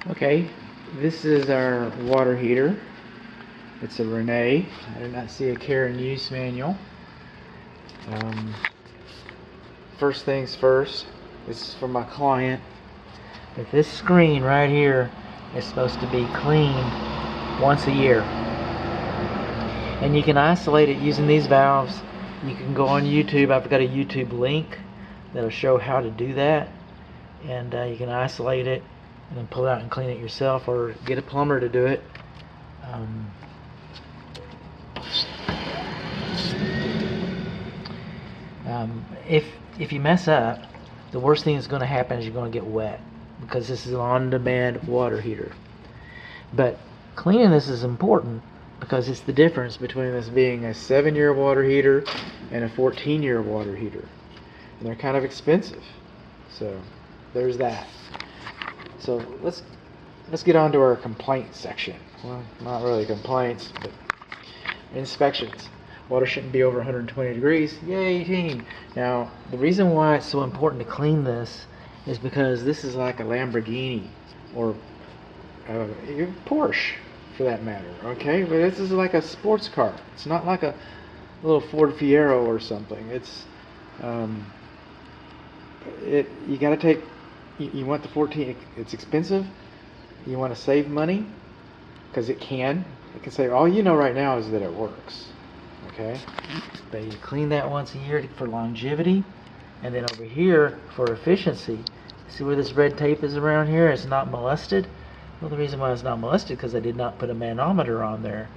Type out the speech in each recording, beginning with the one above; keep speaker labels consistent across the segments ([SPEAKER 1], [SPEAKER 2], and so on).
[SPEAKER 1] Okay, this is our water heater. It's a Renee. I did not see a care and use manual. First things first, this is for my client. That this screen right here is supposed to be cleaned once a year. And you can isolate it using these valves. You can go on YouTube. I've got a YouTube link that'll show how to do that. And you can isolate it and then pull it out and clean it yourself, or get a plumber to do it. If you mess up, the worst thing that's going to happen is you're going to get wet, because this is an on-demand water heater. But cleaning this is important because it's the difference between this being a 7-year water heater and a 14-year water heater. And they're kind of expensive. So there's that. So let's get on to our complaint section. Well, not really complaints, but inspections. Water shouldn't be over 120 degrees. Yay, team! Now, the reason why it's so important to clean this is because this is like a Lamborghini, or a Porsche, for that matter. Okay, but this is like a sports car. It's not like a little Ford Fiero or something. It's you got to take. You want the 14. It's expensive. You want to save money, because it can save. All you know right now is that it works. Okay, but you clean that once a year for longevity, and then over here for efficiency. See where this red tape is around here? It's not molested. Well, the reason why it's not molested because I did not put a manometer on there.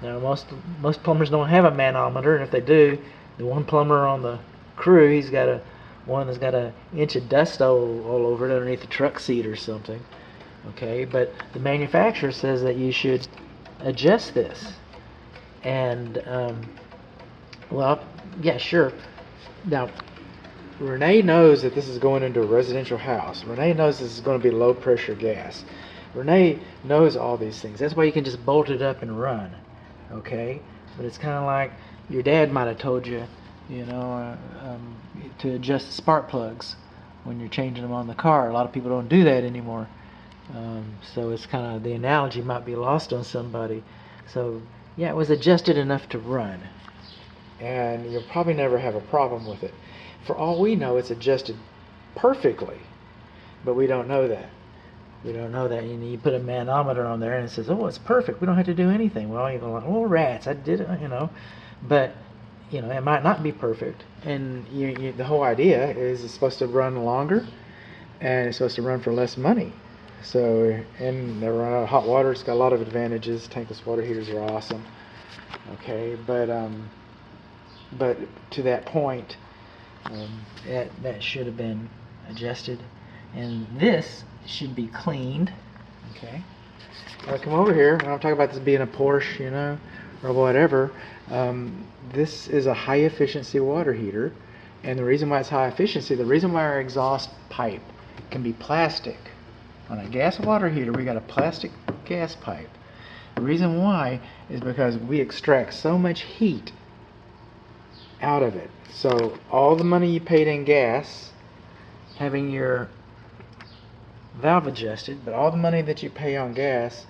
[SPEAKER 1] Now most plumbers don't have a manometer, and if they do, the one plumber on the crew, he's got one that's got an inch of dust all over it underneath the truck seat or something. Okay, but the manufacturer says that you should adjust this. And well, yeah, sure. Now, Renee knows that this is going into a residential house. Renee knows this is going to be low pressure gas. Renee knows all these things. That's why you can just bolt it up and run. Okay, but it's kind of like your dad might have told you, to adjust the spark plugs when you're changing them on the car. A lot of people don't do that anymore. So it's kind of, the analogy might be lost on somebody. So yeah, it was adjusted enough to run, and you'll probably never have a problem with it. For all we know, it's adjusted perfectly, but we don't know that. We don't know that. You put a manometer on there and it says, oh, it's perfect. We don't have to do anything. Well, you go like, oh, rats, I did it, But, it might not be perfect. And the whole idea is it's supposed to run longer, and it's supposed to run for less money. So, and they run out of hot water. It's got a lot of advantages. Tankless water heaters are awesome. Okay, but to that point, that should have been adjusted, and this should be cleaned. Okay, now come over here. When I'm talking about this being a Porsche, or whatever, this is a high efficiency water heater, and the reason why it's high efficiency, the reason why our exhaust pipe can be plastic. On a gas water heater, we got a plastic gas pipe. The reason why is because we extract so much heat out of it. So all the money you paid in gas, having your valve adjusted, but all the money that you pay on gas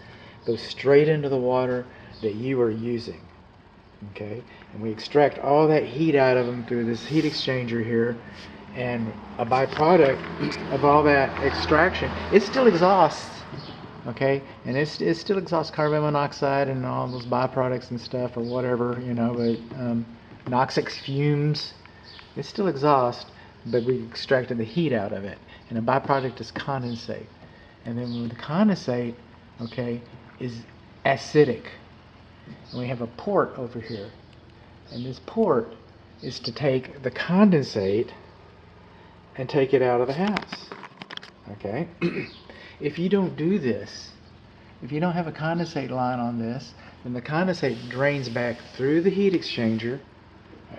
[SPEAKER 1] goes straight into the water that you are using. Okay, and we extract all that heat out of them through this heat exchanger here. And a byproduct of all that extraction, it still exhausts, okay? And it still exhausts carbon monoxide and all those byproducts and stuff, or whatever, but noxious fumes. It still exhausts, but we extracted the heat out of it. And a byproduct is condensate. And then when the condensate, okay, is acidic. And we have a port over here. And this port is to take the condensate and take it out of the house. Okay? If you don't do this, if you don't have a condensate line on this, then the condensate drains back through the heat exchanger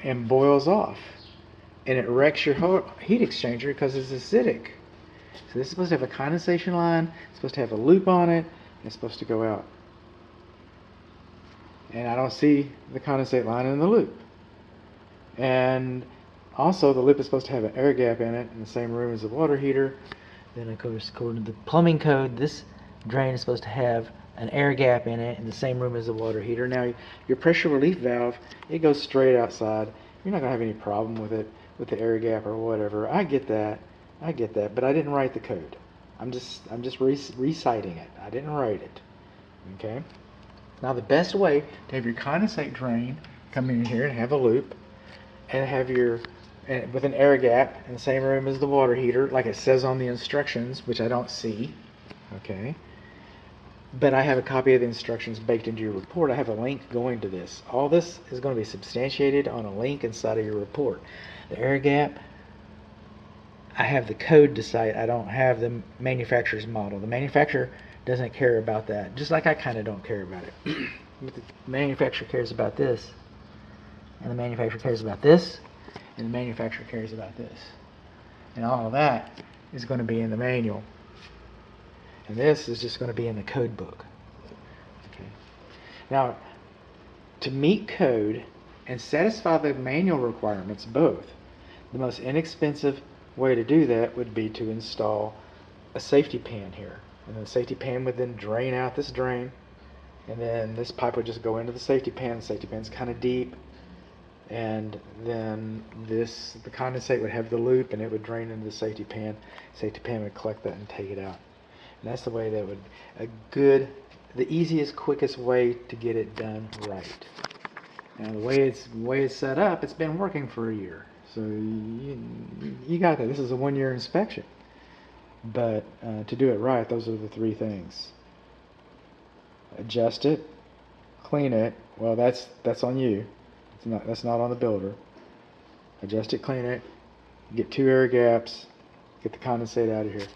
[SPEAKER 1] and boils off. And it wrecks your whole heat exchanger because it's acidic. So this is supposed to have a condensation line, it's supposed to have a loop on it, and it's supposed to go out. And I don't see the condensate line in the loop. And also, the loop is supposed to have an air gap in it in the same room as the water heater. Then, of course, according to the plumbing code, this drain is supposed to have an air gap in it in the same room as the water heater. Now, your pressure relief valve, it goes straight outside. You're not going to have any problem with it, with the air gap or whatever. I get that, but I didn't write the code. I'm just reciting it. I didn't write it. Okay? Now, the best way to have your condensate drain come in here and have a loop, and have your, with an air gap in the same room as the water heater, like it says on the instructions, which I don't see. Okay? But I have a copy of the instructions baked into your report. I have a link going to this. All this is going to be substantiated on a link inside of your report. The air gap, I have the code to cite. I don't have the manufacturer's model. The manufacturer doesn't care about that, just like I kind of don't care about it. But the manufacturer cares about this, and the manufacturer cares about this, and the manufacturer cares about this. And all of that is going to be in the manual. And this is just going to be in the code book. Okay. Now, to meet code and satisfy the manual requirements, both, the most inexpensive way to do that would be to install a safety pan here. And the safety pan would then drain out this drain, and then this pipe would just go into the safety pan. The safety pan's kind of deep, and then the condensate would have the loop, and it would drain into the safety pan. Safety pan would collect that and take it out. And that's the way that would, the easiest, quickest way to get it done right. Now the way it's set up, it's been working for a year. So you got that. This is a 1-year inspection. But to do it right, those are the 3 things. Adjust it, clean it. Well, that's on you. That's not on the builder. Adjust it, clean it, get 2 air gaps, get the condensate out of here.